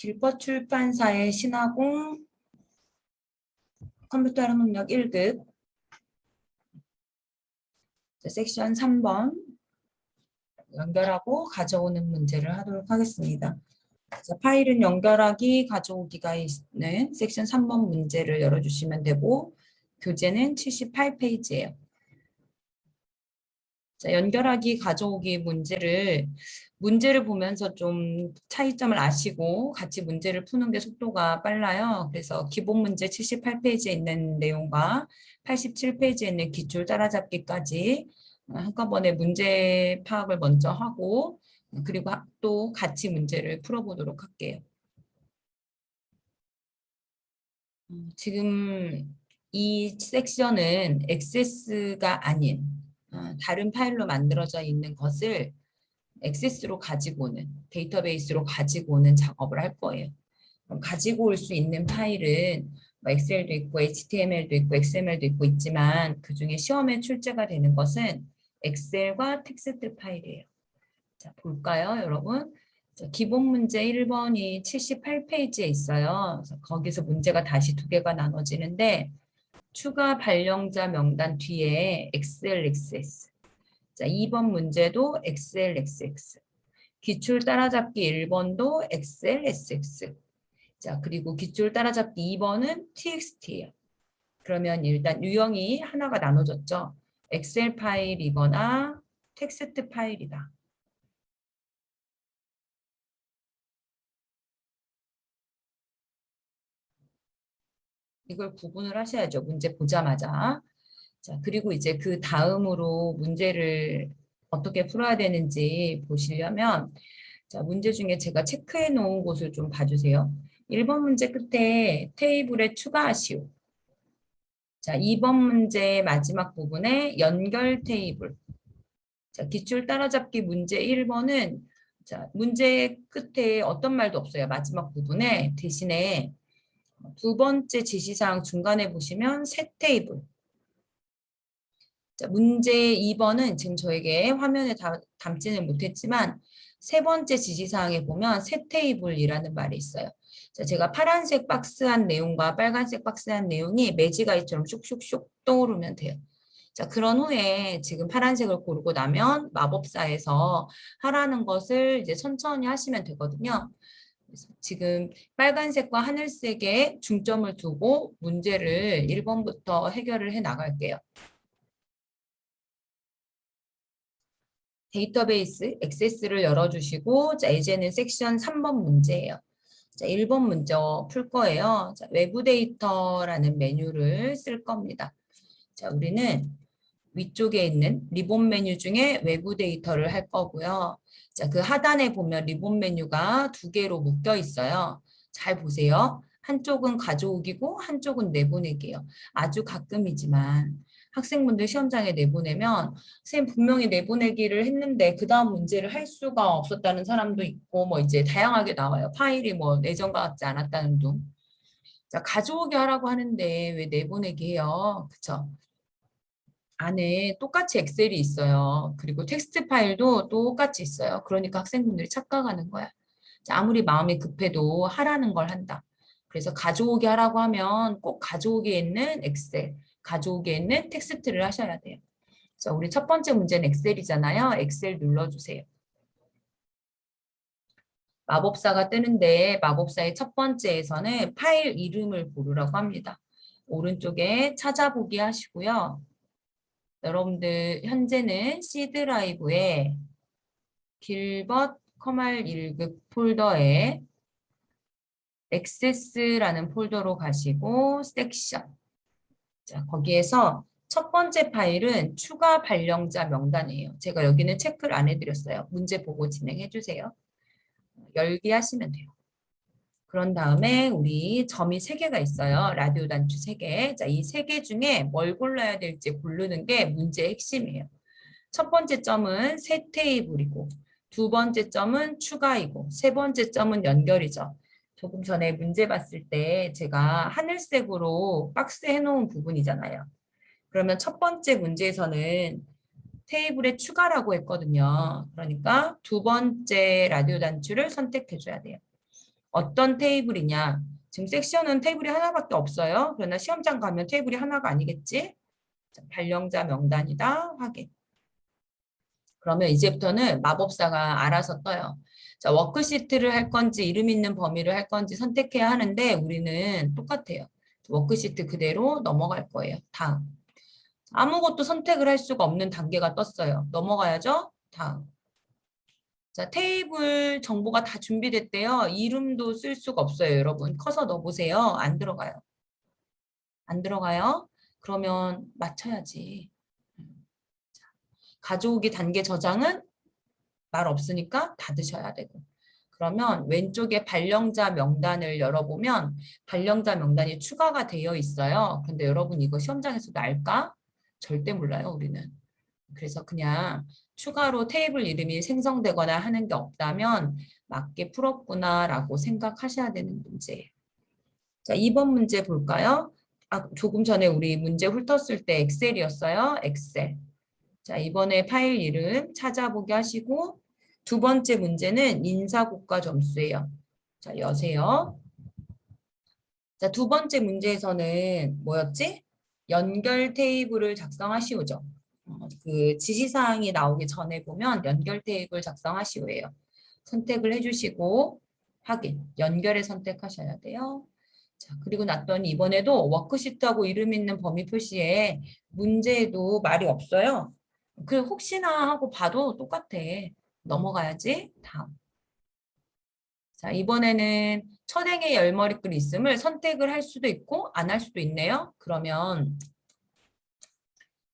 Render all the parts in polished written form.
길벗 출판사의 신화공 컴퓨터 활용능력 1급 섹션 3번 연결하고 가져오는 문제를 하도록 하겠습니다. 자, 파일은 연결하기, 가져오기가 있는 섹션 3번 문제를 열어주시면 되고 교재는 78페이지예요. 자, 연결하기, 가져오기 문제를 보면서 좀 차이점을 아시고 같이 문제를 푸는 게 속도가 빨라요. 그래서 기본 문제 78페이지에 있는 내용과 87페이지에 있는 기출 따라잡기까지 한꺼번에 문제 파악을 먼저 하고 그리고 또 같이 문제를 풀어보도록 할게요. 지금 이 섹션은 액세스가 아닌 다른 파일로 만들어져 있는 것을 액세스로 가지고 오는, 데이터베이스로 가지고 오는 작업을 할 거예요. 그럼 가지고 올 수 있는 파일은 뭐 엑셀도 있고 HTML도 있고 XML도 있고 있지만 그중에 시험에 출제가 되는 것은 엑셀과 텍스트 파일이에요. 자, 볼까요, 여러분? 자, 기본 문제 1번이 78페이지에 있어요. 그래서 거기서 문제가 다시 두 개가 나눠지는데 추가 발령자 명단 뒤에 XLXS. 자, 2번 문제도 XLXX. 기출 따라잡기 1번도 XLSX. 자, 그리고 기출 따라잡기 2번은 TXT예요. 그러면 일단 유형이 하나가 나눠졌죠. 엑셀 파일이거나 텍스트 파일이다. 이걸 구분을 하셔야죠. 문제 보자마자. 자, 그리고 이제 그 다음으로 문제를 어떻게 풀어야 되는지 보시려면 자, 문제 중에 제가 체크해 놓은 곳을 좀 봐주세요. 1번 문제 끝에 테이블에 추가하시오. 자, 2번 문제 마지막 부분에 연결 테이블. 자, 기출 따라잡기 문제 1번은 자, 문제 끝에 어떤 말도 없어요. 마지막 부분에 대신에 두 번째 지시사항 중간에 보시면 새 테이블. 자, 문제 2번은 지금 저에게 화면에 담지는 못했지만 세 번째 지시사항에 보면 새 테이블이라는 말이 있어요. 자, 제가 파란색 박스한 내용과 빨간색 박스한 내용이 매지가이처럼 슉슉슉 떠오르면 돼요. 자, 그런 후에 지금 파란색을 고르고 나면 마법사에서 하라는 것을 이제 천천히 하시면 되거든요. 그래서 지금 빨간색과 하늘색에 중점을 두고 문제를 1번부터 해결을 해 나갈게요. 데이터베이스 액세스를 열어주시고 자, 이제는 섹션 3번 문제예요. 자, 1번 문제 풀 거예요. 자, 외부 데이터라는 메뉴를 쓸 겁니다. 자, 우리는 위쪽에 있는 리본 메뉴 중에 외부 데이터를 할 거고요. 자, 그 하단에 보면 리본 메뉴가 두 개로 묶여 있어요. 잘 보세요. 한쪽은 가져오기고 한쪽은 내보내기예요. 아주 가끔이지만 학생분들 시험장에 내보내면 선생님 분명히 내보내기를 했는데 그 다음 문제를 할 수가 없었다는 사람도 있고 뭐 이제 다양하게 나와요. 파일이 뭐 예전과 같지 않았다는 둥. 자, 가져오게 하라고 하는데 왜 내보내기 해요? 그쵸? 안에 똑같이 엑셀이 있어요. 그리고 텍스트 파일도 똑같이 있어요. 그러니까 학생분들이 착각하는 거야. 자, 아무리 마음이 급해도 하라는 걸 한다. 그래서 가져오게 하라고 하면 꼭 가져오게 있는 엑셀, 가져오게 있는 텍스트를 하셔야 돼요. 자, 우리 첫 번째 문제는 엑셀이잖아요. 엑셀 눌러주세요. 마법사가 뜨는데 마법사의 첫 번째에서는 파일 이름을 고르라고 합니다. 오른쪽에 찾아보기 하시고요. 여러분들 현재는 C 드라이브에 길벗 커말 1급 폴더에 액세스라는 폴더로 가시고 섹션. 자, 거기에서 첫 번째 파일은 추가 발령자 명단이에요. 제가 여기는 체크를 안 해드렸어요. 문제 보고 진행해 주세요. 열기 하시면 돼요. 그런 다음에 우리 점이 3개가 있어요. 라디오 단추 3개. 자, 이 3개 중에 뭘 골라야 될지 고르는 게 문제의 핵심이에요. 첫 번째 점은 새 테이블이고 두 번째 점은 추가이고 세 번째 점은 연결이죠. 조금 전에 문제 봤을 때 제가 하늘색으로 박스 해놓은 부분이잖아요. 그러면 첫 번째 문제에서는 테이블에 추가라고 했거든요. 그러니까 두 번째 라디오 단추를 선택해 줘야 돼요. 어떤 테이블이냐? 지금 섹션은 테이블이 하나밖에 없어요. 그러나 시험장 가면 테이블이 하나가 아니겠지? 자, 발령자 명단이다. 확인. 그러면 이제부터는 마법사가 알아서 떠요. 자, 워크시트를 할 건지 이름 있는 범위를 할 건지 선택해야 하는데 우리는 똑같아요. 워크시트 그대로 넘어갈 거예요. 다음. 아무것도 선택을 할 수가 없는 단계가 떴어요. 넘어가야죠. 다음. 자, 테이블 정보가 다 준비됐대요. 이름도 쓸 수가 없어요, 여러분. 커서 넣어보세요. 안 들어가요. 안 들어가요? 그러면 맞춰야지. 가져오기 단계 저장은 말 없으니까 닫으셔야 되고. 그러면 왼쪽에 발령자 명단을 열어보면 발령자 명단이 추가가 되어 있어요. 근데 여러분 이거 시험장에서도 알까? 절대 몰라요, 우리는. 그래서 그냥 추가로 테이블 이름이 생성되거나 하는 게 없다면 맞게 풀었구나라고 생각하셔야 되는 문제예요. 자, 2번 문제 볼까요? 아, 조금 전에 우리 문제 훑었을 때 엑셀이었어요. 엑셀. 자, 이번에 파일 이름 찾아보기 하시고 두 번째 문제는 인사고과 점수예요. 자, 여세요. 자, 두 번째 문제에서는 뭐였지? 연결 테이블을 작성하시오죠. 그 지시사항이 나오기 전에 보면 연결 테이블 작성하시오예요. 선택을 해주시고 확인, 연결에 선택하셔야 돼요. 자, 그리고 났더니 이번에도 워크시트하고 이름 있는 범위 표시에 문제에도 말이 없어요. 그 혹시나 하고 봐도 똑같아. 넘어가야지. 다음. 자, 이번에는 천행의 열머리글 있음을 선택을 할 수도 있고 안 할 수도 있네요. 그러면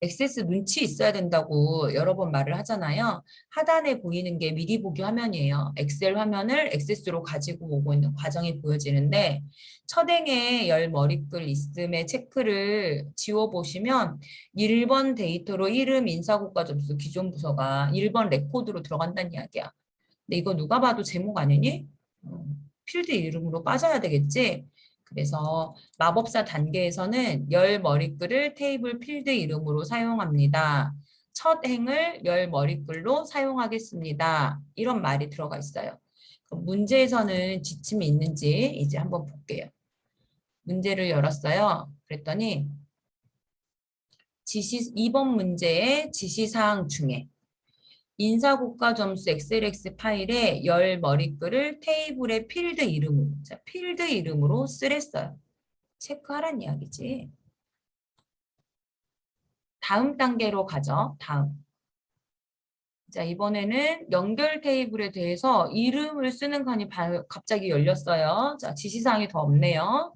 액세스 눈치 있어야 된다고 여러 번 말을 하잖아요. 하단에 보이는 게 미리 보기 화면이에요. 엑셀 화면을 액세스로 가지고 오고 있는 과정이 보여지는데 첫행에 열 머리글 있음의 체크를 지워보시면 1번 데이터로 이름, 인사고과 접수, 기존 부서가 1번 레코드로 들어간다는 이야기야. 근데 이거 누가 봐도 제목 아니니? 필드 이름으로 빠져야 되겠지? 그래서 마법사 단계에서는 열 머리글을 테이블 필드 이름으로 사용합니다. 첫 행을 열 머리글로 사용하겠습니다. 이런 말이 들어가 있어요. 그럼 문제에서는 지침이 있는지 이제 한번 볼게요. 문제를 열었어요. 그랬더니 2번 문제의 지시사항 중에 인사고과 점수 엑셀엑스 파일에 열 머리글을 테이블의 필드 이름으로, 자, 필드 이름으로 쓰랬어요. 체크하란 이야기지. 다음 단계로 가죠. 다음. 자, 이번에는 연결 테이블에 대해서 이름을 쓰는 칸이 갑자기 열렸어요. 자, 지시사항이 더 없네요.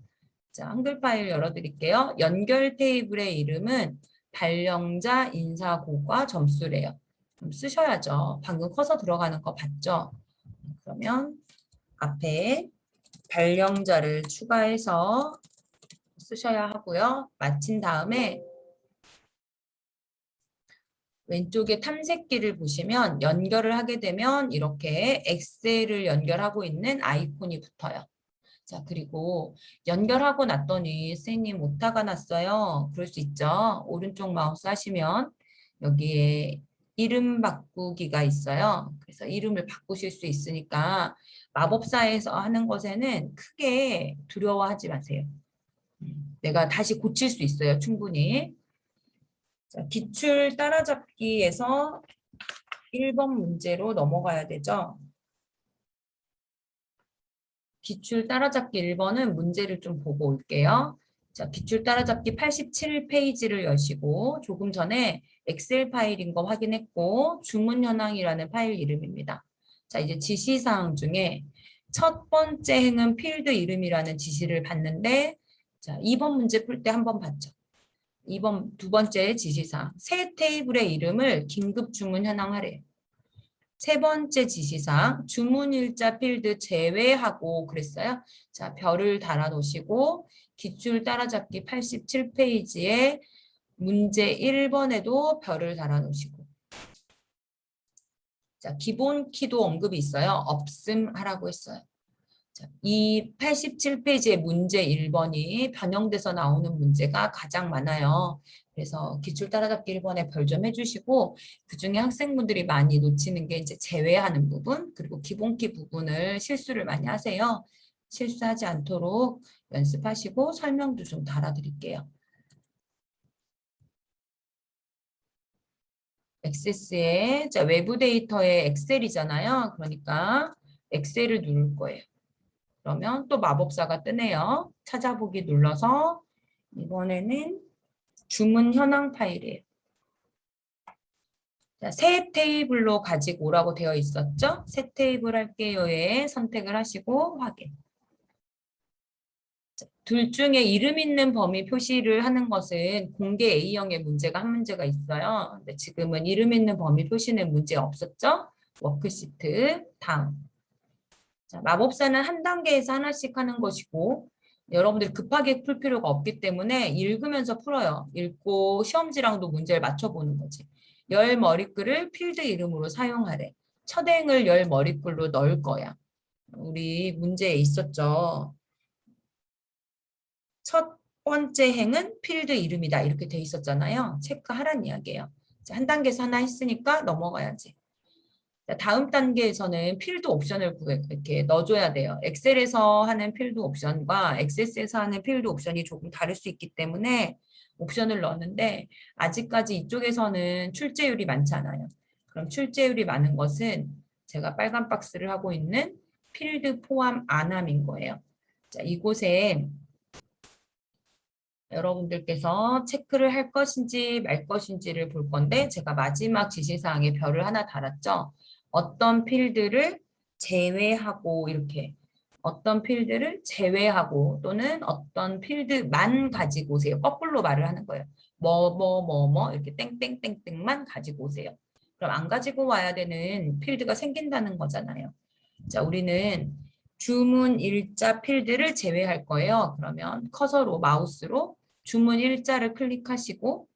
자, 한글 파일 열어드릴게요. 연결 테이블의 이름은 발령자 인사고과 점수래요. 그럼 쓰셔야죠. 방금 커서 들어가는 거 봤죠? 그러면 앞에 발령자를 추가해서 쓰셔야 하고요. 마친 다음에 왼쪽에 탐색기를 보시면 연결을 하게 되면 이렇게 엑셀을 연결하고 있는 아이콘이 붙어요. 자, 그리고 연결하고 났더니 선생님 오타가 났어요. 그럴 수 있죠. 오른쪽 마우스 하시면 여기에 이름 바꾸기가 있어요. 그래서 이름을 바꾸실 수 있으니까 마법사에서 하는 것에는 크게 두려워하지 마세요. 내가 다시 고칠 수 있어요. 충분히. 자, 기출 따라잡기에서 1번 문제로 넘어가야 되죠. 기출 따라잡기 1번은 문제를 좀 보고 올게요. 자, 기출 따라잡기 87페이지를 여시고 조금 전에 엑셀 파일인 거 확인했고 주문 현황이라는 파일 이름입니다. 자, 이제 지시사항 중에 첫 번째 행은 필드 이름이라는 지시를 봤는데 자, 2번 문제 풀 때 한번 봤죠. 2번 두 번째 지시사항 새 테이블의 이름을 긴급 주문 현황하래. 세 번째 지시사항 주문일자 필드 제외하고 그랬어요. 자, 별을 달아 놓으시고 기출 따라잡기 87페이지에 문제 1번에도 별을 달아 놓으시고 자, 기본 키도 언급이 있어요. 없음 하라고 했어요. 자, 이 87페이지의 문제 1번이 변형돼서 나오는 문제가 가장 많아요. 그래서 기출 따라잡기 1번에 별 좀 해주시고 그중에 학생분들이 많이 놓치는 게 이제 제외하는 부분 그리고 기본키 부분을 실수를 많이 하세요. 실수하지 않도록 연습하시고 설명도 좀 달아드릴게요. 액세스에 자, 외부 데이터에 엑셀이잖아요. 그러니까 엑셀을 누를 거예요. 그러면 또 마법사가 뜨네요. 찾아보기 눌러서 이번에는 주문 현황 파일이에요. 자, 새 테이블로 가지고 오라고 되어 있었죠? 새 테이블 할게요에 선택을 하시고 확인. 둘 중에 이름 있는 범위 표시를 하는 것은 공개 A형의 문제가 한 문제가 있어요. 근데 지금은 이름 있는 범위 표시는 문제 없었죠? 워크시트 다음. 자, 마법사는 한 단계에서 하나씩 하는 것이고 여러분들이 급하게 풀 필요가 없기 때문에 읽으면서 풀어요. 읽고 시험지랑도 문제를 맞춰보는 거지. 열 머리글을 필드 이름으로 사용하래. 첫 행을 열 머리글로 넣을 거야. 우리 문제에 있었죠. 첫 번째 행은 필드 이름이다. 이렇게 돼 있었잖아요. 체크하란 이야기예요. 자, 한 단계에서 하나 했으니까 넘어가야지. 자, 다음 단계에서는 필드 옵션을 이렇게 넣어줘야 돼요. 엑셀에서 하는 필드 옵션과 액세스에서 하는 필드 옵션이 조금 다를 수 있기 때문에 옵션을 넣었는데 아직까지 이쪽에서는 출제율이 많지 않아요. 그럼 출제율이 많은 것은 제가 빨간 박스를 하고 있는 필드 포함 안함인 거예요. 자, 이곳에 여러분들께서 체크를 할 것인지 말 것인지를 볼 건데 제가 마지막 지시사항에 별을 하나 달았죠. 어떤 필드를 제외하고 이렇게 어떤 필드를 제외하고 또는 어떤 필드만 가지고 오세요. 거꾸로 말을 하는 거예요. 뭐 이렇게 땡땡땡땡만 가지고 오세요. 그럼 안 가지고 와야 되는 필드가 생긴다는 거잖아요. 자, 우리는 주문 일자 필드를 제외할 거예요. 그러면 커서로 마우스로 주문 일자를 클릭하시고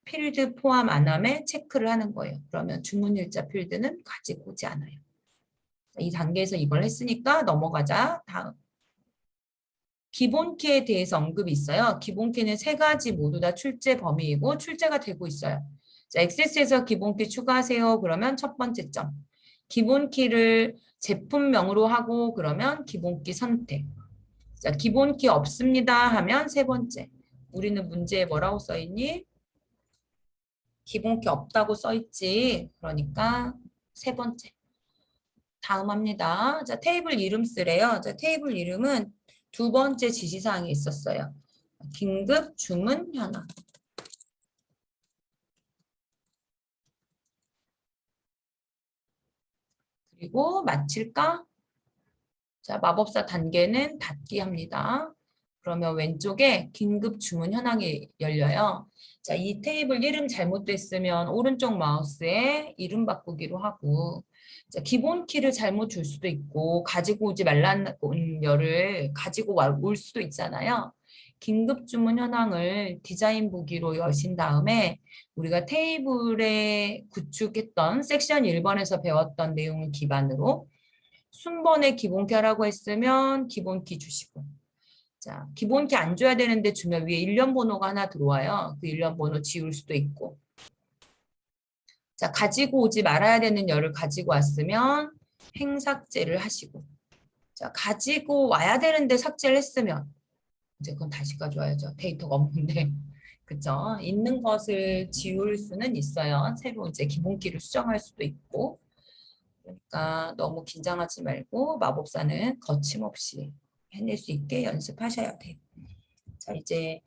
필드 포함 안함에 체크를 하는 거예요. 그러면 주문 일자 필드는 가지고 오지 않아요. 이 단계에서 이걸 했으니까 넘어가자. 다음. 기본키에 대해서 언급이 있어요. 기본키는 세 가지 모두 다 출제 범위이고 출제가 되고 있어요. 자, 액세스에서 기본키 추가하세요. 그러면 첫 번째 점. 기본키를 제품명으로 하고 그러면 기본키 선택. 자, 기본키 없습니다 하면 세 번째. 우리는 문제에 뭐라고 써있니? 기본키 없다고 써있지. 그러니까 세 번째. 다음 합니다. 자, 테이블 이름 쓰래요. 자, 테이블 이름은 두 번째 지시사항이 있었어요. 긴급 주문 현황. 그리고 마칠까? 자, 마법사 단계는 닫기 합니다. 그러면 왼쪽에 긴급 주문 현황이 열려요. 자, 이 테이블 이름 잘못됐으면 오른쪽 마우스에 이름 바꾸기로 하고 자, 기본 키를 잘못 줄 수도 있고 가지고 오지 말라는 열을 가지고 올 수도 있잖아요. 긴급 주문 현황을 디자인 보기로 여신 다음에 우리가 테이블에 구축했던 섹션 1번에서 배웠던 내용을 기반으로 순번에 기본키 하라고 했으면 기본키 주시고 자, 기본키 안 줘야 되는데 주면 위에 일련 번호가 하나 들어와요. 그 일련 번호 지울 수도 있고 자, 가지고 오지 말아야 되는 열을 가지고 왔으면 행삭제를 하시고 자, 가지고 와야 되는데 삭제를 했으면 이제 그건 다시 가져와야죠. 데이터가 없는데 그죠? 있는 것을 지울 수는 있어요. 새로 이제 기본키를 수정할 수도 있고 그러니까 너무 긴장하지 말고 마법사는 거침없이 해낼 수 있게 연습하셔야 돼요. 자, 이제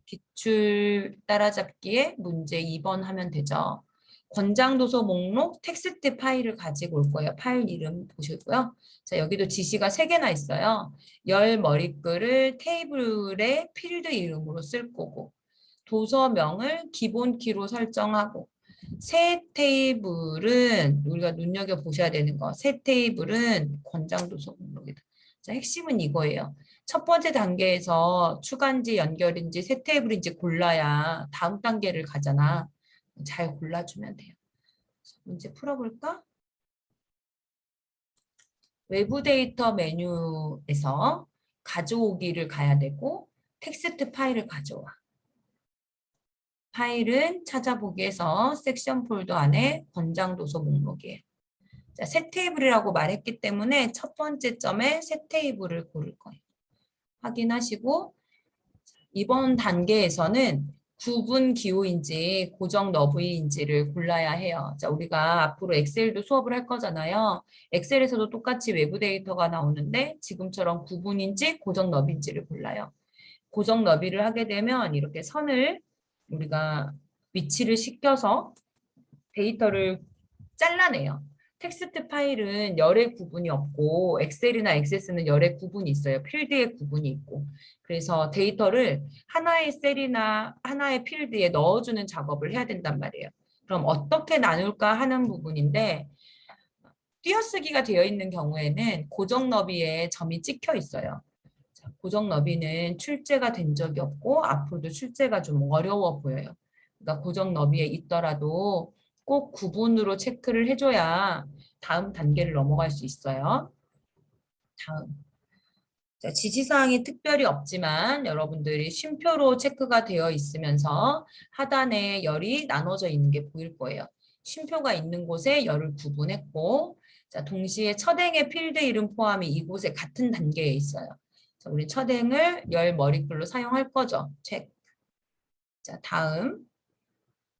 기출 따라잡기에 문제 2번 하면 되죠. 권장도서 목록 텍스트 파일을 가지고 올 거예요. 파일 이름 보시고요. 자, 여기도 지시가 3개나 있어요. 열 머리글을 테이블의 필드 이름으로 쓸 거고 도서명을 기본 키로 설정하고 새 테이블은 우리가 눈여겨보셔야 되는 거. 새 테이블은 권장도서 목록이다. 자, 핵심은 이거예요. 첫 번째 단계에서 추가인지 연결인지 새 테이블인지 골라야 다음 단계를 가잖아. 잘 골라주면 돼요. 문제 풀어볼까? 외부 데이터 메뉴에서 가져오기를 가야 되고 텍스트 파일을 가져와. 파일은 찾아보기에서 섹션 폴더 안에 권장 도서 목록이에요. 자, 새 테이블이라고 말했기 때문에 첫 번째 점에 새 테이블을 고를 거예요. 확인하시고 이번 단계에서는 구분 기호인지 고정 너브인지를 골라야 해요. 자, 우리가 앞으로 엑셀도 수업을 할 거잖아요. 엑셀에서도 똑같이 외부 데이터가 나오는데 지금처럼 구분인지 고정 너비인지를 골라요. 고정 너비를 하게 되면 이렇게 선을 우리가 위치를 시켜서 데이터를 잘라내요. 텍스트 파일은 열의 구분이 없고 엑셀이나 액세스는 열의 구분이 있어요. 필드의 구분이 있고. 그래서 데이터를 하나의 셀이나 하나의 필드에 넣어주는 작업을 해야 된단 말이에요. 그럼 어떻게 나눌까 하는 부분인데 띄어쓰기가 되어 있는 경우에는 고정 너비에 점이 찍혀 있어요. 고정 너비는 출제가 된 적이 없고 앞으로도 출제가 좀 어려워 보여요. 그러니까 고정 너비에 있더라도 꼭 구분으로 체크를 해줘야 다음 단계를 넘어갈 수 있어요. 다음. 자, 지시사항이 특별히 없지만 여러분들이 쉼표로 체크가 되어 있으면서 하단에 열이 나눠져 있는 게 보일 거예요. 쉼표가 있는 곳에 열을 구분했고, 자, 동시에 첫행의 필드 이름 포함이 이곳에 같은 단계에 있어요. 자, 우리 첫행을 열 머리글로 사용할 거죠. 체크. 자, 다음.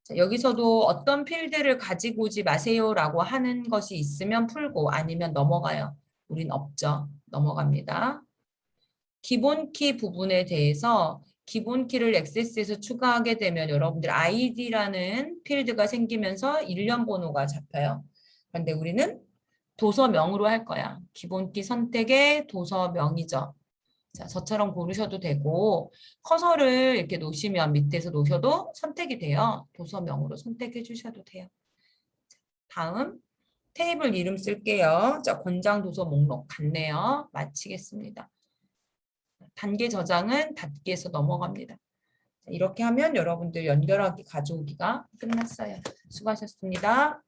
자, 여기서도 어떤 필드를 가지고 오지 마세요라고 하는 것이 있으면 풀고 아니면 넘어가요. 우린 없죠. 넘어갑니다. 기본 키 부분에 대해서 기본 키를 액세스에서 추가하게 되면 여러분들 아이디라는 필드가 생기면서 일련 번호가 잡혀요. 그런데 우리는 도서명으로 할 거야. 기본 키 선택의 도서명이죠. 자, 저처럼 고르셔도 되고 커서를 이렇게 놓으시면 밑에서 놓으셔도 선택이 돼요. 도서명으로 선택해 주셔도 돼요. 다음 테이블 이름 쓸게요. 자, 권장 도서 목록 같네요. 마치겠습니다. 단계 저장은 닫기에서 넘어갑니다. 이렇게 하면 여러분들 연결하기 가져오기가 끝났어요. 수고하셨습니다.